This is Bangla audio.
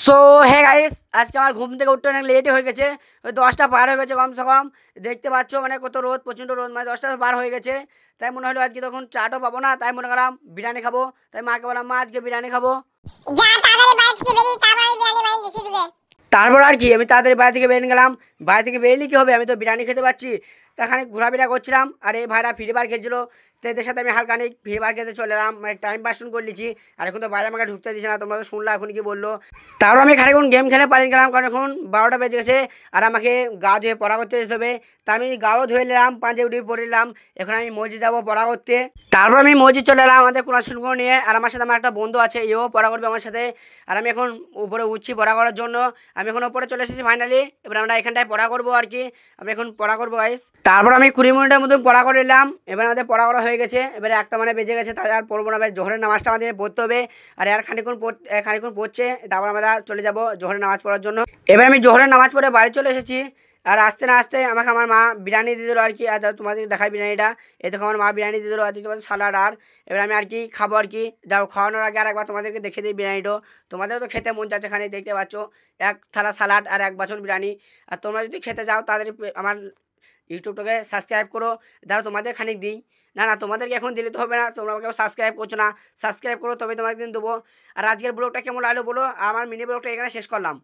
সো হে গাইস, আজকে আমার ঘুম থেকে উঠতে অনেক লেটই হয়ে গেছে। ওই 10টা পার হয়ে গেছে কমসে কম। দেখতে পাচ্ছ মানে কত রোদ, প্রচণ্ড রোদ, মানে 10টা পার হয়ে গেছে। তাই মনে হলো আজকে তখন চাটও পাবো না, তাই মনে করলাম বিরিয়ানি খাবো। তাই মাকে বললাম, মা আজকে বিরিয়ানি খাবো। যা তাড়াতাড়ি বাইরে থেকে বেরিয়ে তারপর আমি বিরিয়ানি বানিয়ে দিচ্ছি তোকে। তারপর আর কি, আমি তাড়াতাড়ি বাড়ি থেকে বেরিয়ে গেলাম। বাড়ি থেকে বেরোলে কি হবে, আমি তো বিরিয়ানি খেতে পাচ্ছি। তাখানে ঘোরাফেরা করছিলাম, আর এই ভাইরা ফ্রি ফায়ার খেলছিল। তো এদের সাথে আমি হালকা খানিক ফ্রি ফায়ার খেতে চলে এলাম, মানে টাইম পাস করে নিচ্ছি। আর এখন তো বাইরে আমাকে ঢুকতে দিচ্ছে না, তোমরা তো শুনলা এখন কি বললো। তারপর আমি খানিকক্ষণ গেম খেলে পালিয়ে গেলাম, কারণ এখন 12টা বেজে গেছে। আর আমাকে গা ধুয়ে পড়া করতে যেতে হবে। তা আমি গাও ধুয়ে নিলাম, পাঞ্জাবি উঠে পরে নিলাম। এখন আমি মসজিদ যাবো পড়া করতে। তারপর আমি মসজিদ চলে এলাম আমাদের কোরআন শরীফগুলো নিয়ে। আর আমার সাথে আমার একটা বন্ধু আছে, এও পড়া করবে আমার সাথে। আর আমি এখন উপরে উঠছি পড়া করার জন্য। আমি এখন উপরে চলে এসেছি ফাইনালি। এবার আমরা এখানটায় পড়া করবো আর কি। আমি এখন পড়া করবো গাইস। তারপর আমি 20 মিনিটের মতন পড়া করে নিলাম। এবার আমাদের পড়া করা হয়ে গেছে। এবারে একটা মানে বেজে গেছে, তাই আর পড়বো না। এবার জোহরের নামাজটা আমাদের পড়তে হবে। আর আর খানিকক্ষণ পড়ছে, তারপর আমরা চলে যাব জোহরের নামাজ পড়ার জন্য। এবার আমি জোহরের নামাজ পড়ে বাড়ি চলে এসেছি। আর আসতে না আসতে আমাকে আমার মা বিরিয়ানি দিয়ে দিল আর কি। আর তোমাদের দেখাই বিরিয়ানিটা। এই দেখো আমার মা বিরিয়ানি দিয়ে দিল, আর তোমাদের সালাড। আর এবার আমি আর কি খাবো আর কি। যাও, খাওয়ানোর আগে আর একবার তোমাদেরকে দেখে দিই বিরিয়ানিটা। তোমাদেরও তো খেতে মন চাচ্ছে, খানিক দেখতে পাচ্ছ এক থালা সালাড আর এক বাসন বিরিয়ানি। আর তোমরা যদি খেতে চাও তাদের আমার ইউটিউবটাকে সাবস্ক্রাইব করো। দাঁড়াও তোমাদের খানিক দিই। না না, তোমাদেরকে এখন দিলে তো হবে না, তোমরা কেউ সাবস্ক্রাইব করছো না। সাবস্ক্রাইব করো তবে তোমাকে দিন দেবো। আর আজকের ব্লগটা কেমন লাগলো বলো। আমার মিনি ব্লগটা এখানে শেষ করলাম।